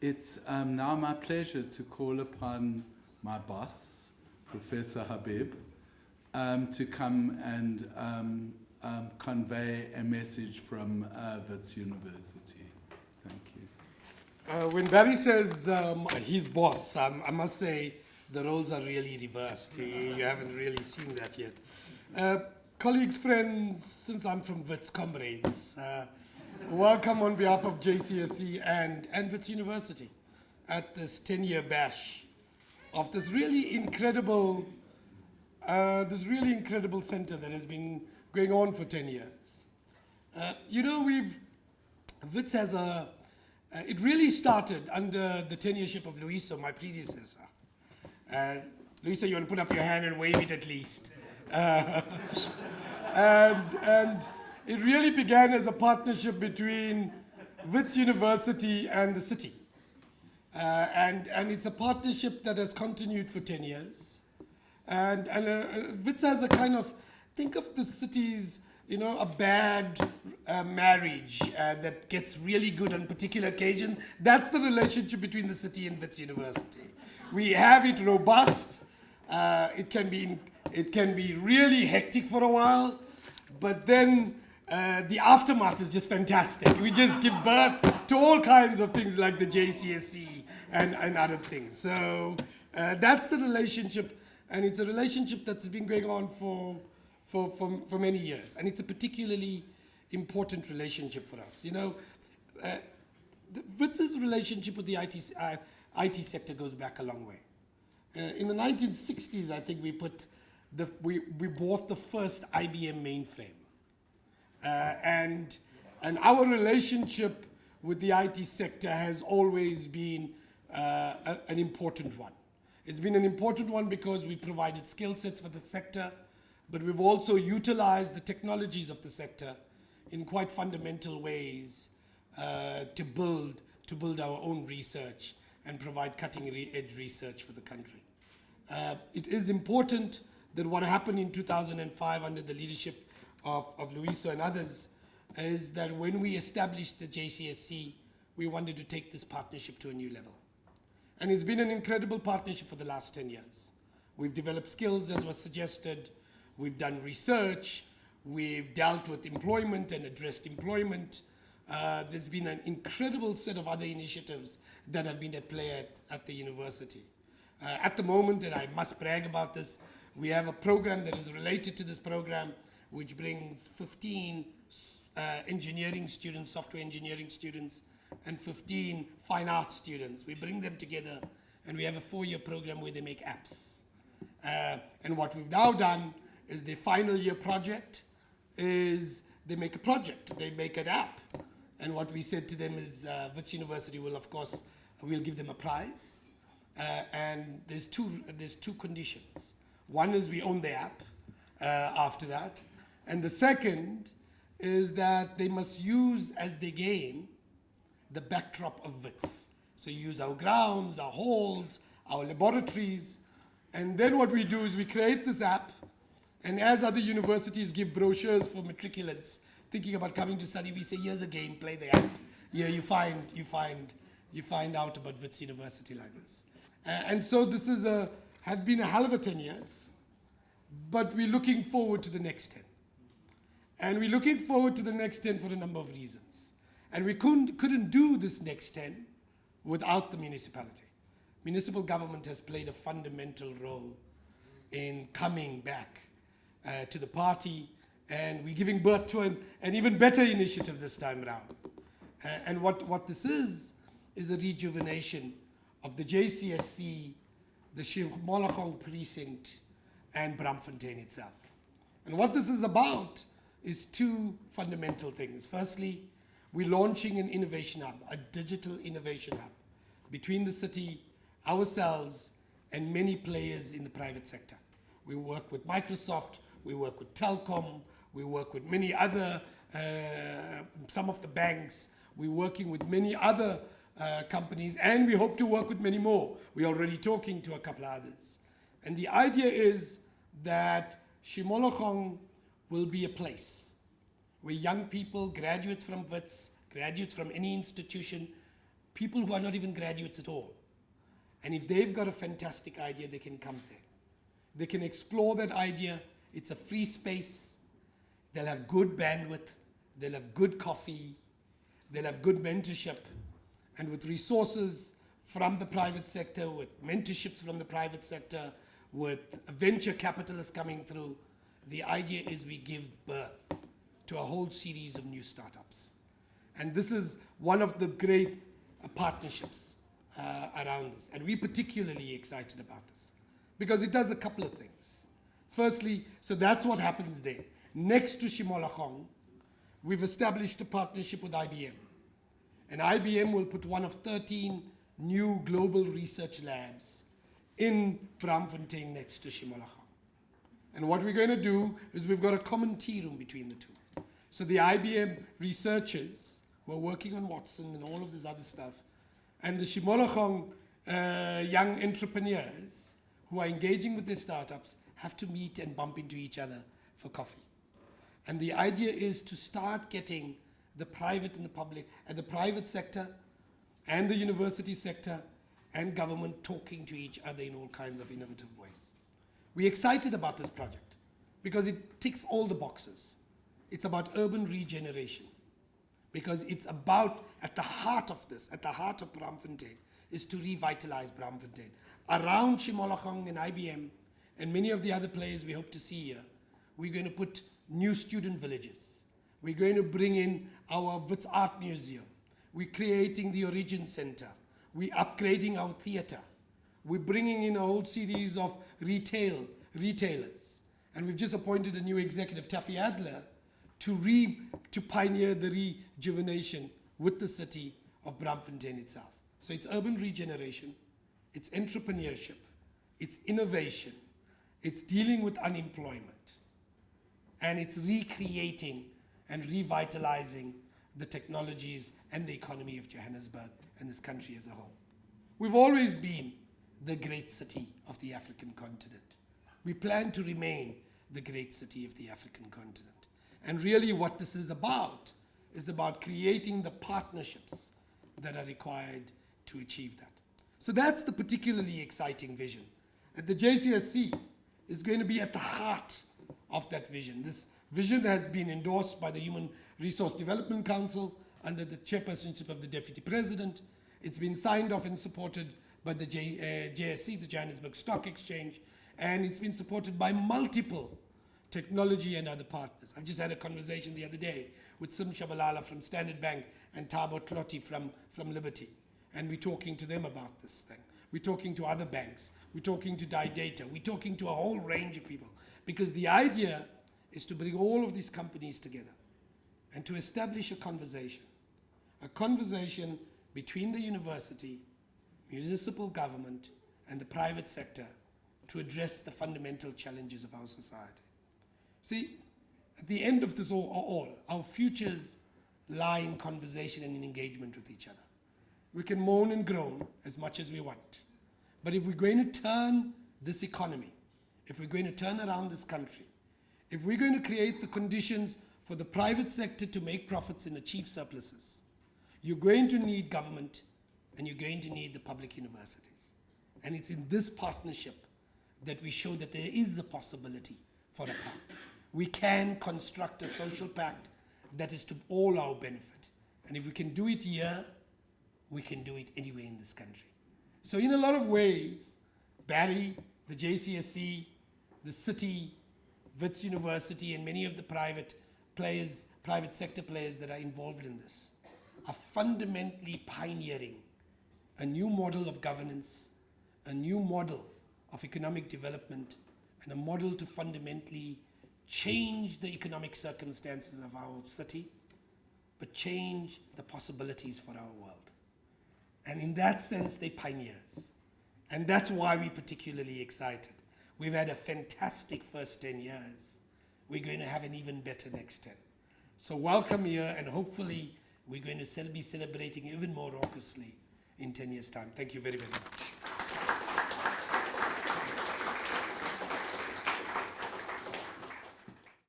It's now my pleasure to call upon my boss, Professor Habib, to come and convey a message from Wits University. Thank you. When Barry says his boss, I must say the roles are really reversed. You haven't really seen that yet. Colleagues, friends, since I'm from Wits, comrades, welcome on behalf of JCSE and Wits University at this 10-year bash of this really incredible center that has been going on for 10 years. Wits has it really started under the tenureship of Luiso, my predecessor. Luiso, you want to put up your hand and wave it at least. And it really began as a partnership between Wits University and the city. And it's a partnership that has continued for 10 years. And Wits has a kind of, think of the city's, a bad marriage that gets really good on particular occasion. That's the relationship between the city and Wits University. We have it robust. It can be really hectic for a while, but then the aftermath is just fantastic. We just give birth to all kinds of things like the JCSE and other things. So that's the relationship, and it's a relationship that's been going on for many years, and it's a particularly important relationship for us. The Wits' relationship with the IT sector goes back a long way. In the 1960s, I think we bought the first IBM mainframe, and our relationship with the IT sector has always been an important one. It's been an important one because we provided skill sets for the sector, but we've also utilized the technologies of the sector in quite fundamental ways to build our own research and provide cutting-edge research for the country. It is important that what happened in 2005 under the leadership of Luiso and others is that when we established the JCSE, we wanted to take this partnership to a new level. And it's been an incredible partnership for the last 10 years. We've developed skills, as was suggested. We've done research. We've dealt with employment and addressed employment. There's been an incredible set of other initiatives that have been at play at the university. At the moment, and I must brag about this, we have a program that is related to this program, which brings 15 engineering students, software engineering students, and 15 fine arts students. We bring them together, and we have a 4-year program where they make apps. And what we've now done is the final year project is they make a project, they make an app. And what we said to them is Wits University will, of course, we'll give them a prize. And there's two conditions. One is we own the app after that. And the second is that they must use as their game the backdrop of Wits. So you use our grounds, our halls, our laboratories. And then what we do is we create this app. And as other universities give brochures for matriculants thinking about coming to study, we say, here's a game, play the app. Here you find out about Wits University like this. And so this had been a hell of a 10 years, but we're looking forward to the next 10. And we're looking forward to the next 10 for a number of reasons. And we couldn't do this next 10 without the municipality. Municipal government has played a fundamental role in coming back to the party, and we're giving birth to an even better initiative this time around. And what this is a rejuvenation of the JCSE, the Shimologong precinct, and Braamfontein itself. And what this is about is two fundamental things. Firstly, we're launching an innovation hub, a digital innovation hub, between the city, ourselves, and many players in the private sector. We work with Microsoft, we work with Telkom, we work with many other, some of the banks, we're working with many other companies, and we hope to work with many more. We're already talking to a couple of others. And the idea is that Shimologong will be a place where young people, graduates from Wits, graduates from any institution, people who are not even graduates at all. And if they've got a fantastic idea, they can come there. They can explore that idea. It's a free space. They'll have good bandwidth. They'll have good coffee. They'll have good mentorship. And with resources from the private sector, with mentorships from the private sector, with venture capitalists coming through, the idea is we give birth to a whole series of new startups. And this is one of the great partnerships around this. And we're particularly excited about this because it does a couple of things. Firstly, so that's what happens there. Next to Shimologong, we've established a partnership with IBM. And IBM will put one of 13 new global research labs in Braamfontein next to Shimologong. And what we're going to do is we've got a common tea room between the two. So the IBM researchers who are working on Watson and all of this other stuff, and the Shimologong young entrepreneurs who are engaging with their startups have to meet and bump into each other for coffee. And the idea is to start getting the private and the public, and the private sector and the university sector and government talking to each other in all kinds of innovative ways. We're excited about this project because it ticks all the boxes. It's about urban regeneration because it's about, at the heart of this, at the heart of Braamfontein, is to revitalize Braamfontein. Around Shimologong and IBM and many of the other players we hope to see here, we're going to put new student villages. We're going to bring in our Wits Art Museum. We're creating the Origin Center. We're upgrading our theater. We're bringing in a whole series of retailers. And we've just appointed a new executive, Taffy Adler, to pioneer the rejuvenation with the city of Braamfontein itself. So it's urban regeneration, it's entrepreneurship, it's innovation, it's dealing with unemployment, and it's recreating and revitalizing the technologies and the economy of Johannesburg and this country as a whole. We've always been the great city of the African continent. We plan to remain the great city of the African continent. And really what this is about creating the partnerships that are required to achieve that. So that's the particularly exciting vision. And the JCSE is going to be at the heart of that vision. This vision has been endorsed by the Human Resource Development Council under the chairpersonship of the Deputy President. It's been signed off and supported by the JSE, the Johannesburg Stock Exchange, and it's been supported by multiple technology and other partners. I've just had a conversation the other day with Sim Shabalala from Standard Bank and Thabo Tloti from Liberty, and we're talking to them about this thing. We're talking to other banks. We're talking to Data. We're talking to a whole range of people, because the idea is to bring all of these companies together and to establish a conversation between the university, municipal government, and the private sector to address the fundamental challenges of our society. See, at the end of this all, our futures lie in conversation and in engagement with each other. We can moan and groan as much as we want, but if we're going to turn this economy, if we're going to turn around this country, if we're going to create the conditions for the private sector to make profits and achieve surpluses, you're going to need government and you're going to need the public universities. And it's in this partnership that we show that there is a possibility for a pact. We can construct a social pact that is to all our benefit. And if we can do it here, we can do it anywhere in this country. So in a lot of ways, Barry, the JCSE, the city, Wits University, and many of the private sector players that are involved in this are fundamentally pioneering a new model of governance, a new model of economic development, and a model to fundamentally change the economic circumstances of our city, but change the possibilities for our world. And in that sense, they're pioneers. And that's why we're particularly excited. We've had a fantastic first 10 years. We're going to have an even better next 10. So welcome here, and hopefully we're going to be celebrating even more raucously in 10 years' time. Thank you very, very much.